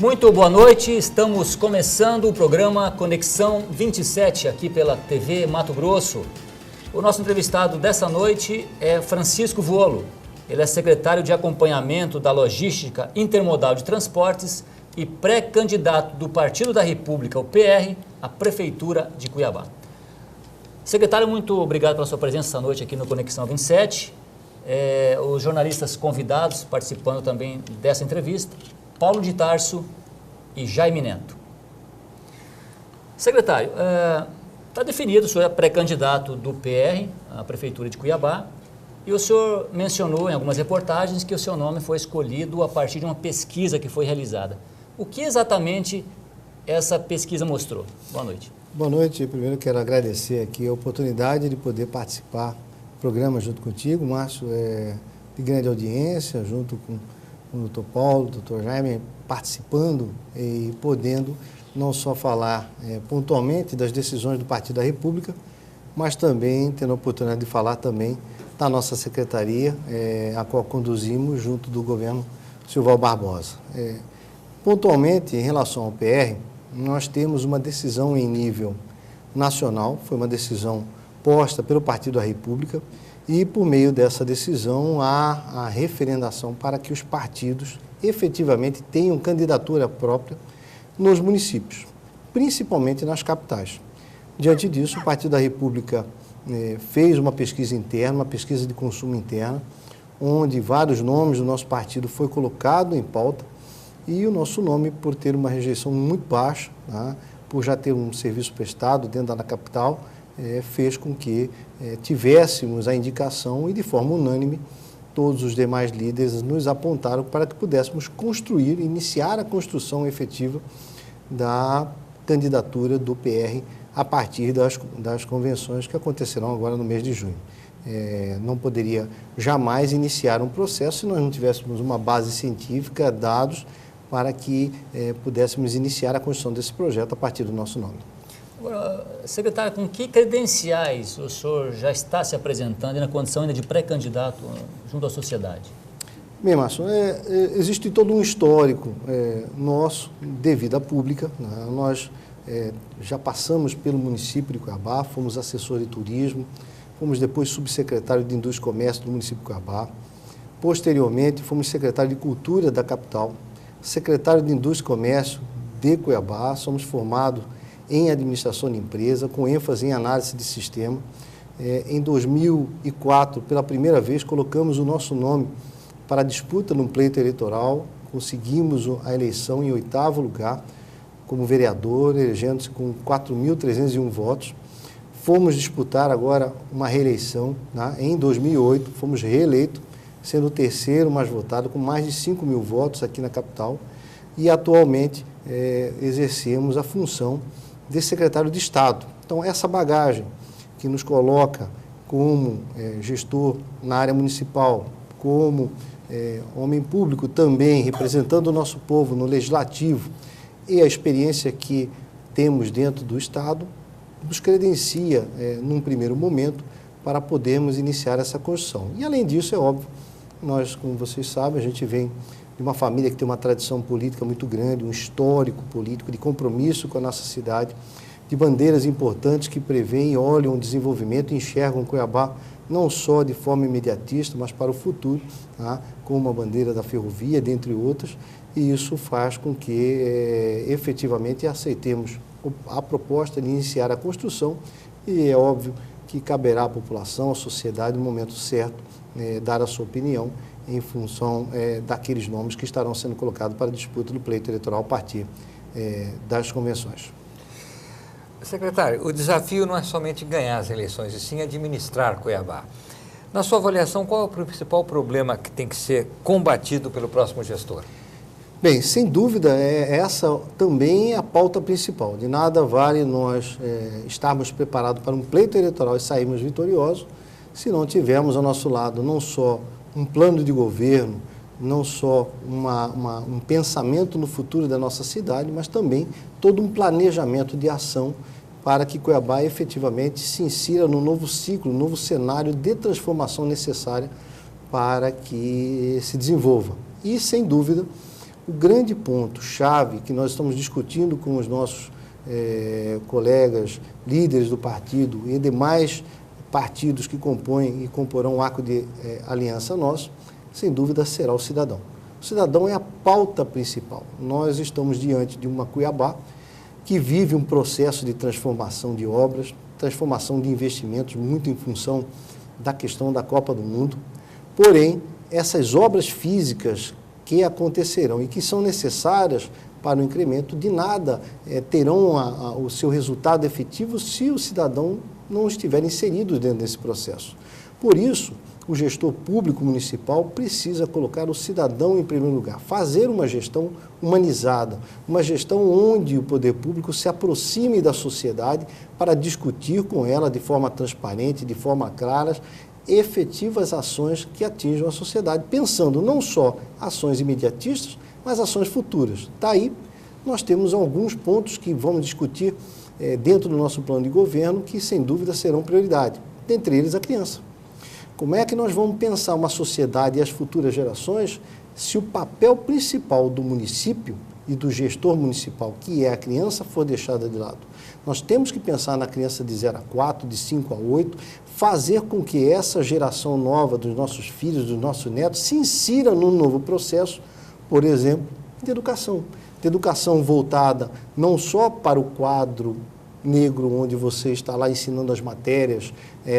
Muito boa noite, estamos começando o programa Conexão 27 aqui pela TV Mato Grosso. O nosso entrevistado dessa noite é Francisco Volo. Ele é secretário de acompanhamento da logística intermodal de transportes e pré-candidato do Partido da República, o PR, à Prefeitura de Cuiabá. Secretário, muito obrigado pela sua presença essa noite aqui no Conexão 27. Os jornalistas convidados participando também dessa entrevista, Paulo de Tarso e Jaime Neto. Secretário, está definido, o senhor é pré-candidato do PR à Prefeitura de Cuiabá e o senhor mencionou em algumas reportagens que o seu nome foi escolhido a partir de uma pesquisa que foi realizada. O que exatamente essa pesquisa mostrou? Boa noite. Boa noite. Primeiro quero agradecer aqui a oportunidade de poder participar do programa junto contigo, Márcio, de grande audiência, junto com o Dr. Paulo, o Dr. Jaime, participando e podendo não só falar pontualmente das decisões do Partido da República, mas também tendo a oportunidade de falar também da nossa secretaria, a qual conduzimos junto do governo Silval Barbosa. Pontualmente, em relação ao PR, nós temos uma decisão em nível nacional, foi uma decisão posta pelo Partido da República e, por meio dessa decisão, há a referendação para que os partidos efetivamente tenham candidatura própria nos municípios, principalmente nas capitais. Diante disso, o Partido da República fez uma pesquisa interna, uma pesquisa de consumo interna, onde vários nomes do nosso partido foi colocado em pauta e o nosso nome, por ter uma rejeição muito baixa, tá, por já ter um serviço prestado dentro da capital, fez com que tivéssemos a indicação e, de forma unânime, todos os demais líderes nos apontaram para que pudéssemos construir, iniciar a construção efetiva da candidatura do PR a partir das convenções que acontecerão agora no mês de junho. Não poderia jamais iniciar um processo se nós não tivéssemos uma base científica, dados, para que pudéssemos iniciar a construção desse projeto a partir do nosso nome. Agora, secretário, com que credenciais o senhor já está se apresentando na condição ainda de pré-candidato junto à sociedade? Bem, Márcio, existe todo um histórico nosso de vida pública, né? Nós já passamos pelo município de Cuiabá, fomos assessor de turismo, fomos depois subsecretário de Indústria e Comércio do município de Cuiabá, posteriormente fomos secretário de Cultura da capital, secretário de Indústria e Comércio de Cuiabá, somos formados em administração de empresa, com ênfase em análise de sistema. Em 2004, pela primeira vez, colocamos o nosso nome para a disputa no pleito eleitoral, conseguimos a eleição em 8º lugar como vereador, elegendo-se com 4.301 votos. Fomos disputar agora uma reeleição, né? Em 2008, fomos reeleitos, sendo o terceiro mais votado, com mais de 5.000 votos aqui na capital, e atualmente exercemos a função de secretário de Estado. Então, essa bagagem que nos coloca como gestor na área municipal, como homem público também, representando o nosso povo no legislativo, e a experiência que temos dentro do Estado, nos credencia, num primeiro momento, para podermos iniciar essa construção. E, além disso, é óbvio, nós, como vocês sabem, a gente vem de uma família que tem uma tradição política muito grande, um histórico político de compromisso com a nossa cidade, de bandeiras importantes que prevêem e olham o desenvolvimento e enxergam Cuiabá não só de forma imediatista, mas para o futuro, tá? Com uma bandeira da ferrovia, dentre outras, e isso faz com que efetivamente aceitemos a proposta de iniciar a construção e é óbvio que caberá à população, à sociedade, no momento certo, dar a sua opinião em função daqueles nomes que estarão sendo colocados para a disputa do pleito eleitoral a partir das convenções. Secretário, o desafio não é somente ganhar as eleições, e sim administrar Cuiabá. Na sua avaliação, qual é o principal problema que tem que ser combatido pelo próximo gestor? Bem, sem dúvida, essa também é a pauta principal. De nada vale nós estarmos preparados para um pleito eleitoral e sairmos vitoriosos se não tivermos ao nosso lado não só um plano de governo, não só um pensamento no futuro da nossa cidade, mas também todo um planejamento de ação para que Cuiabá efetivamente se insira no novo ciclo, no novo cenário de transformação necessária para que se desenvolva. E, sem dúvida, O grande ponto-chave que nós estamos discutindo com os nossos colegas, líderes do partido e demais partidos que compõem e comporão o arco de aliança nosso, sem dúvida será o cidadão. O cidadão é a pauta principal. Nós estamos diante de uma Cuiabá que vive um processo de transformação de obras, transformação de investimentos, muito em função da questão da Copa do Mundo. Porém, essas obras físicas que acontecerão e que são necessárias para o incremento, de nada terão o seu resultado efetivo se o cidadão não estiver inserido dentro desse processo. Por isso, o gestor público municipal precisa colocar o cidadão em primeiro lugar, fazer uma gestão humanizada, uma gestão onde o poder público se aproxime da sociedade para discutir com ela de forma transparente, de forma clara, efetivas ações que atinjam a sociedade, pensando não só ações imediatistas, mas ações futuras. Daí, nós temos alguns pontos que vamos discutir dentro do nosso plano de governo que, sem dúvida, serão prioridade, dentre eles a criança. Como é que nós vamos pensar uma sociedade e as futuras gerações se o papel principal do município e do gestor municipal, que é a criança, for deixada de lado? Nós temos que pensar na criança de 0 a 4, de 5 a 8, fazer com que essa geração nova dos nossos filhos, dos nossos netos, se insira num novo processo, por exemplo, de educação. De educação voltada não só para o quadro negro, onde você está lá ensinando as matérias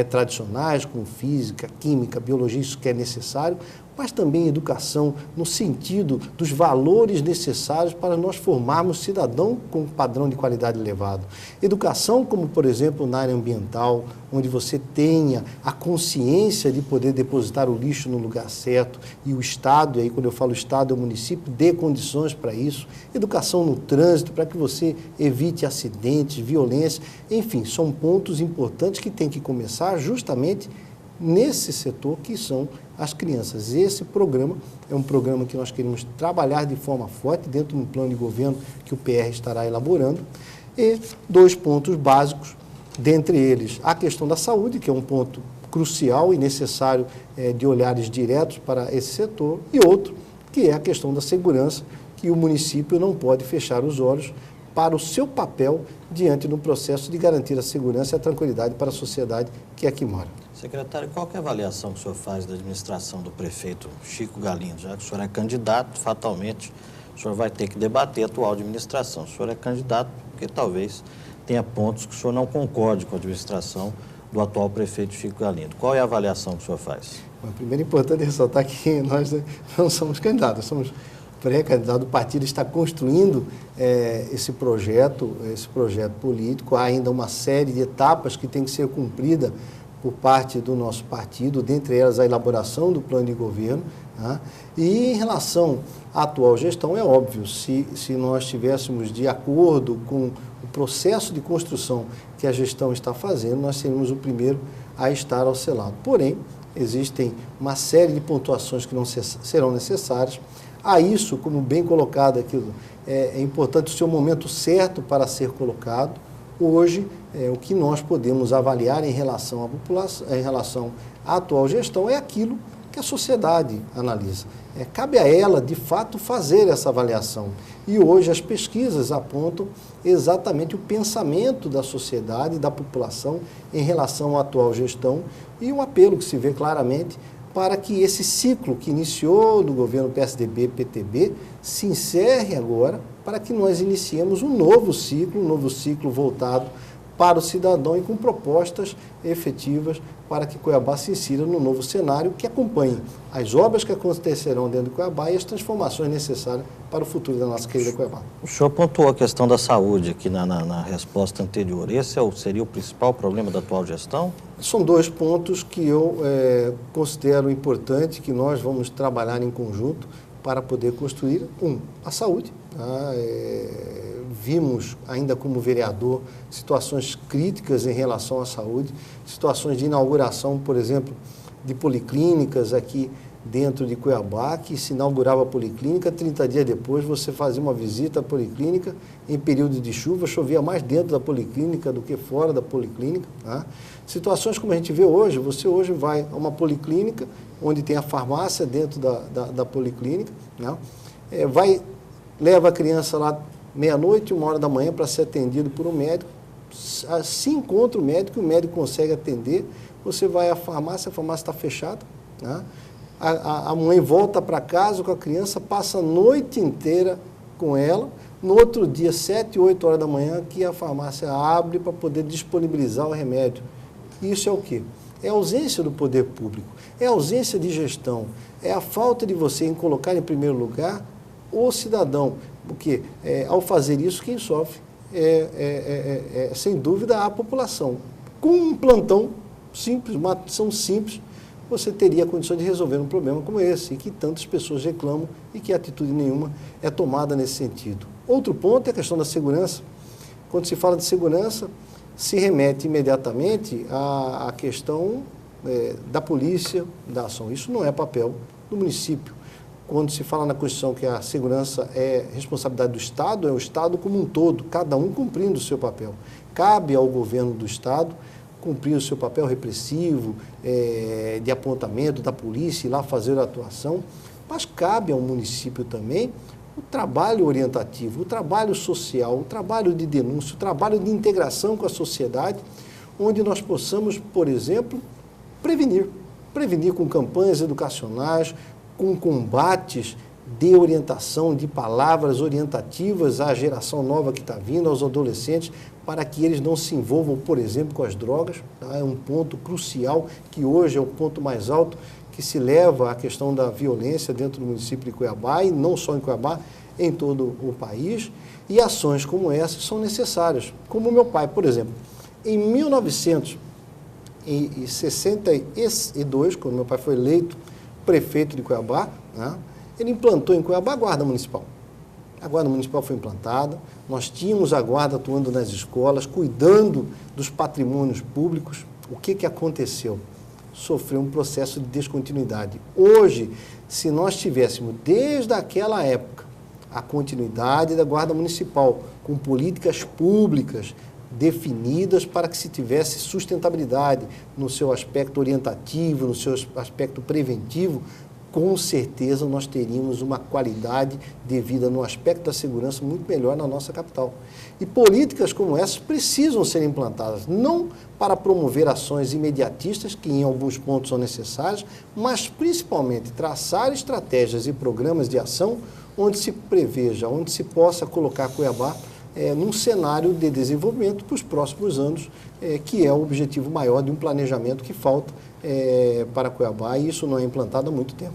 tradicionais, como física, química, biologia, isso que é necessário, mas também educação no sentido dos valores necessários para nós formarmos cidadão com um padrão de qualidade elevado. Educação como, por exemplo, na área ambiental, onde você tenha a consciência de poder depositar o lixo no lugar certo e o Estado, e aí quando eu falo Estado, é o município, dê condições para isso. Educação no trânsito, para que você evite acidentes, violência, enfim, são pontos importantes que tem que começar justamente nesse setor que são as crianças. Esse programa é um programa que nós queremos trabalhar de forma forte dentro de um plano de governo que o PR estará elaborando. E 2 pontos básicos, dentre eles a questão da saúde, que é um ponto crucial e necessário de olhares diretos para esse setor, e outro, que é a questão da segurança, que o município não pode fechar os olhos para o seu papel diante do processo de garantir a segurança e a tranquilidade para a sociedade que aqui mora. Secretário, qual que é a avaliação que o senhor faz da administração do prefeito Chico Galindo? Já que o senhor é candidato, fatalmente, o senhor vai ter que debater a atual administração. O senhor é candidato porque talvez tenha pontos que o senhor não concorde com a administração do atual prefeito Chico Galindo. Qual é a avaliação que o senhor faz? Bom, primeiro é importante ressaltar que nós não somos candidatos, somos pré-candidato. O partido está construindo esse projeto político. Há ainda uma série de etapas que tem que ser cumprida por parte do nosso partido, dentre elas a elaboração do plano de governo. Tá? E em relação à atual gestão, é óbvio, se nós estivéssemos de acordo com o processo de construção que a gestão está fazendo, nós seríamos o primeiro a estar ao seu lado. Porém, existem uma série de pontuações que não serão necessárias. A isso, como bem colocado aqui, é importante o seu momento certo para ser colocado. Hoje, o que nós podemos avaliar em relação à população, em relação à atual gestão, é aquilo que a sociedade analisa. Cabe a ela, de fato, fazer essa avaliação. E hoje as pesquisas apontam exatamente o pensamento da sociedade, da população, em relação à atual gestão, e um apelo que se vê claramente para que esse ciclo que iniciou no governo PSDB-PTB se encerre agora, para que nós iniciemos um novo ciclo voltado para o cidadão e com propostas efetivas para que Cuiabá se insira no novo cenário que acompanhe as obras que acontecerão dentro de Cuiabá e as transformações necessárias para o futuro da nossa querida Cuiabá. O senhor pontuou a questão da saúde aqui na resposta anterior. Esse seria o principal problema da atual gestão? São 2 pontos que eu considero importante que nós vamos trabalhar em conjunto para poder construir. A saúde. Vimos, ainda como vereador, situações críticas em relação à saúde, situações de inauguração, por exemplo, de policlínicas aqui dentro de Cuiabá, que se inaugurava a policlínica, 30 dias depois você fazia uma visita à policlínica, em período de chuva, chovia mais dentro da policlínica do que fora da policlínica. Tá? Situações como a gente vê hoje, você hoje vai a uma policlínica, onde tem a farmácia dentro da policlínica, né? Vai leva a criança lá meia-noite, 1h da manhã para ser atendido por um médico. Se encontra o médico consegue atender, você vai à farmácia, a farmácia está fechada, né? A mãe volta para casa com a criança, passa a noite inteira com ela, no outro dia, 7, 8 horas da manhã, que a farmácia abre para poder disponibilizar o remédio. Isso é o quê? É a ausência do poder público, é a ausência de gestão, é a falta de você em colocar em primeiro lugar o cidadão, porque ao fazer isso, quem sofre sem dúvida, a população. Com um plantão simples, uma ação simples, você teria condições de resolver um problema como esse, e que tantas pessoas reclamam e que atitude nenhuma é tomada nesse sentido. Outro ponto é a questão da segurança. Quando se fala de segurança, se remete imediatamente à questão da polícia, da ação. Isso não é papel do município. Quando se fala na Constituição que a segurança é responsabilidade do Estado, é o Estado como um todo, cada um cumprindo o seu papel. Cabe ao governo do Estado cumprir o seu papel repressivo, de apontamento da polícia, ir lá fazer a atuação, mas cabe ao município também o trabalho orientativo, o trabalho social, o trabalho de denúncia, o trabalho de integração com a sociedade, onde nós possamos, por exemplo, prevenir com campanhas educacionais, com combates de orientação, de palavras orientativas à geração nova que está vindo, aos adolescentes, para que eles não se envolvam, por exemplo, com as drogas. Tá? É um ponto crucial, que hoje é o ponto mais alto, que se leva à questão da violência dentro do município de Cuiabá, e não só em Cuiabá, em todo o país. E ações como essas são necessárias. Como o meu pai, por exemplo, em 1962, quando meu pai foi eleito prefeito de Cuiabá, né, ele implantou em Cuiabá a Guarda Municipal. A Guarda Municipal foi implantada, nós tínhamos a Guarda atuando nas escolas, cuidando dos patrimônios públicos. O que aconteceu? Sofreu um processo de descontinuidade. Hoje, se nós tivéssemos, desde aquela época, a continuidade da Guarda Municipal, com políticas públicas definidas para que se tivesse sustentabilidade no seu aspecto orientativo, no seu aspecto preventivo, com certeza nós teríamos uma qualidade de vida no aspecto da segurança muito melhor na nossa capital. E políticas como essas precisam ser implantadas, não para promover ações imediatistas, que em alguns pontos são necessárias, mas principalmente traçar estratégias e programas de ação onde se preveja, onde se possa colocar Cuiabá num cenário de desenvolvimento para os próximos anos, que é o objetivo maior de um planejamento que falta para Cuiabá, e isso não é implantado há muito tempo.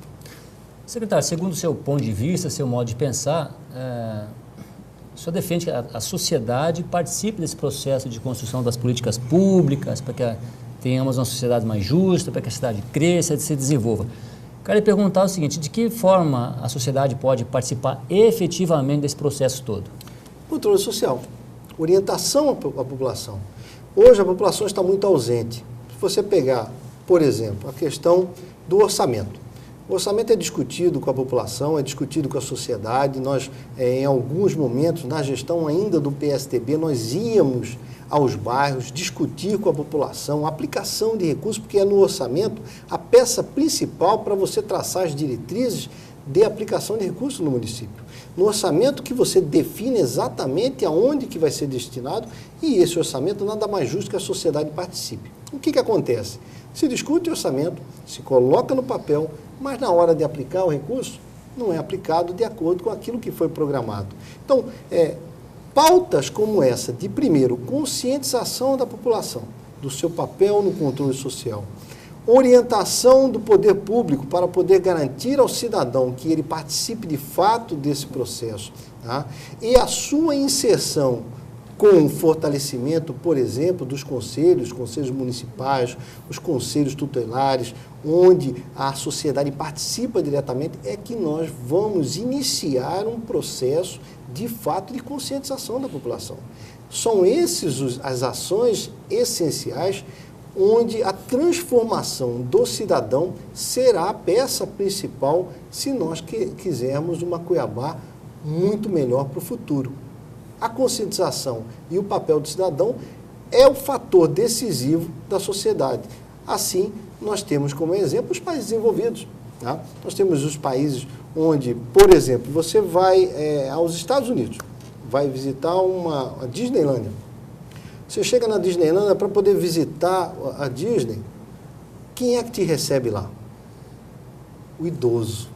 Secretário, segundo o seu ponto de vista, seu modo de pensar, o senhor defende que a sociedade participe desse processo de construção das políticas públicas, para que tenhamos uma sociedade mais justa, para que a cidade cresça e se desenvolva. Quero lhe perguntar o seguinte: de que forma a sociedade pode participar efetivamente desse processo todo? Controle social, orientação à população. Hoje a população está muito ausente. Se você pegar, por exemplo, a questão do orçamento. O orçamento é discutido com a população, é discutido com a sociedade. Nós, em alguns momentos, na gestão ainda do PSDB, nós íamos aos bairros discutir com a população a aplicação de recursos, porque é no orçamento a peça principal para você traçar as diretrizes de aplicação de recursos no município. No orçamento que você define exatamente aonde que vai ser destinado, e esse orçamento nada mais justo que a sociedade participe. O que acontece? Se discute o orçamento, se coloca no papel, mas na hora de aplicar o recurso, não é aplicado de acordo com aquilo que foi programado. Então, pautas como essa de, primeiro, conscientização da população, do seu papel no controle social, orientação do poder público para poder garantir ao cidadão que ele participe de fato desse processo, tá? E a sua inserção com o fortalecimento, por exemplo, dos conselhos municipais, os conselhos tutelares, onde a sociedade participa diretamente, é que nós vamos iniciar um processo de fato de conscientização da população. São essas as ações essenciais onde a transformação do cidadão será a peça principal se nós quisermos uma Cuiabá muito melhor para o futuro. A conscientização e o papel do cidadão é o fator decisivo da sociedade. Assim, nós temos como exemplo os países desenvolvidos. Tá? Nós temos os países onde, por exemplo, você vai aos Estados Unidos, vai visitar uma Disneylândia. Você chega na Disneylândia para poder visitar a Disney, quem é que te recebe lá? O idoso.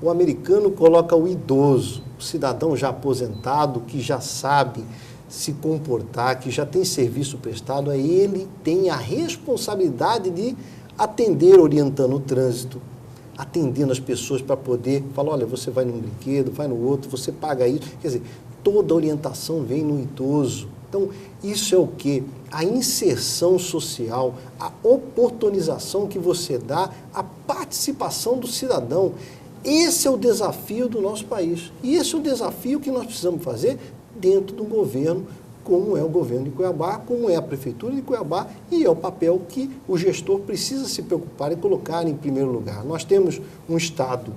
O americano coloca o idoso, o cidadão já aposentado, que já sabe se comportar, que já tem serviço prestado, ele tem a responsabilidade de atender, orientando o trânsito, atendendo as pessoas para poder falar, olha, você vai num brinquedo, vai no outro, você paga isso. Quer dizer, toda a orientação vem no idoso. Então, isso é o quê? A inserção social, a oportunização que você dá, a participação do cidadão. Esse é o desafio do nosso país. E esse é o desafio que nós precisamos fazer dentro do governo, como é o governo de Cuiabá, como é a Prefeitura de Cuiabá, e é o papel que o gestor precisa se preocupar e colocar em primeiro lugar. Nós temos um estado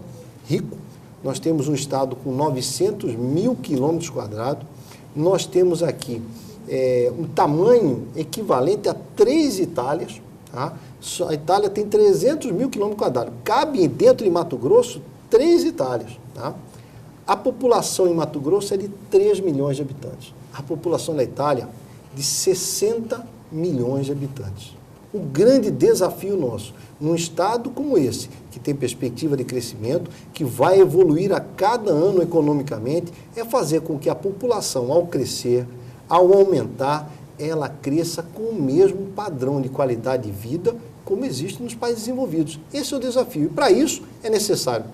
rico, nós temos um estado com 900 mil quilômetros quadrados, nós temos aqui um tamanho equivalente a 3 Itálias, tá? A Itália tem 300 mil quilômetros quadrados, cabe dentro de Mato Grosso 3 Itálias, tá? A população em Mato Grosso é de 3 milhões de habitantes. A população da Itália, de 60 milhões de habitantes. O grande desafio nosso, num estado como esse, que tem perspectiva de crescimento, que vai evoluir a cada ano economicamente, é fazer com que a população, ao crescer, ao aumentar, ela cresça com o mesmo padrão de qualidade de vida como existe nos países desenvolvidos. Esse é o desafio. E para isso é necessário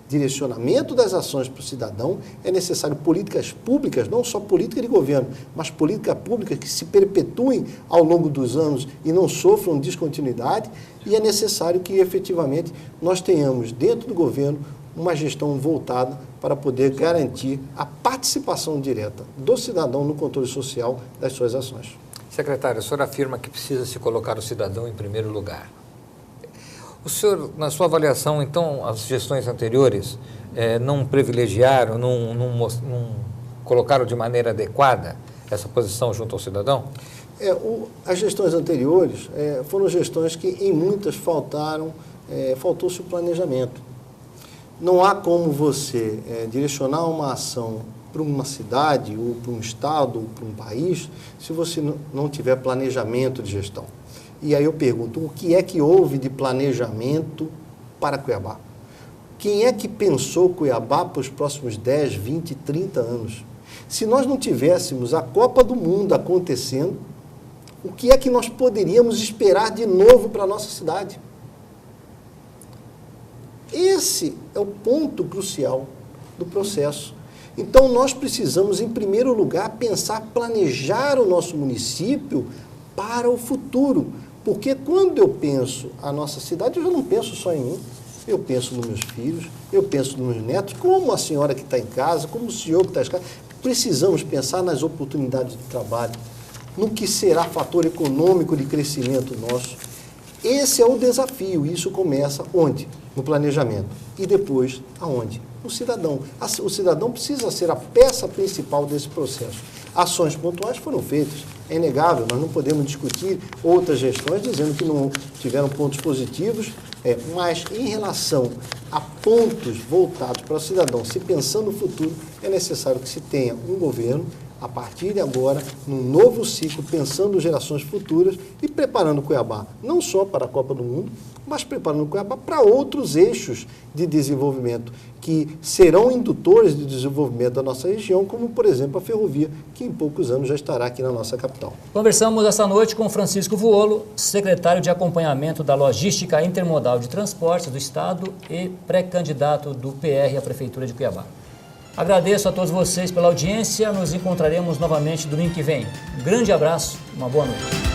direcionamento das ações para o cidadão, é necessário políticas públicas, não só política de governo, mas políticas públicas que se perpetuem ao longo dos anos e não sofram descontinuidade, e é necessário que efetivamente nós tenhamos dentro do governo uma gestão voltada para poder garantir a participação direta do cidadão no controle social das suas ações. Secretário, o senhor afirma que precisa se colocar o cidadão em primeiro lugar. O senhor, na sua avaliação, então, as gestões anteriores não privilegiaram, não colocaram de maneira adequada essa posição junto ao cidadão? As gestões anteriores foram gestões que, em muitas, faltou-se o planejamento. Não há como você direcionar uma ação para uma cidade, ou para um estado, ou para um país, se você não tiver planejamento de gestão. E aí eu pergunto, o que é que houve de planejamento para Cuiabá? Quem é que pensou Cuiabá para os próximos 10, 20, 30 anos? Se nós não tivéssemos a Copa do Mundo acontecendo, o que é que nós poderíamos esperar de novo para a nossa cidade? Esse é o ponto crucial do processo. Então, nós precisamos, em primeiro lugar, planejar o nosso município para o futuro. Porque quando eu penso a nossa cidade, eu já não penso só em mim. Eu penso nos meus filhos, eu penso nos meus netos, como a senhora que está em casa, como o senhor que está em casa. Precisamos pensar nas oportunidades de trabalho, no que será fator econômico de crescimento nosso. Esse é o desafio, e isso começa onde? No planejamento. E depois, aonde? No cidadão. O cidadão precisa ser a peça principal desse processo. Ações pontuais foram feitas, é inegável, nós não podemos discutir outras gestões dizendo que não tiveram pontos positivos, mas em relação a pontos voltados para o cidadão, se pensando no futuro, é necessário que se tenha um governo, a partir de agora, num novo ciclo, pensando gerações futuras e preparando Cuiabá, não só para a Copa do Mundo, mas preparando Cuiabá para outros eixos de desenvolvimento que serão indutores de desenvolvimento da nossa região, como, por exemplo, a ferrovia, que em poucos anos já estará aqui na nossa capital. Conversamos esta noite com Francisco Vuolo, secretário de Acompanhamento da Logística Intermodal de Transportes do Estado e pré-candidato do PR à Prefeitura de Cuiabá. Agradeço a todos vocês pela audiência, nos encontraremos novamente domingo que vem. Um grande abraço, uma boa noite.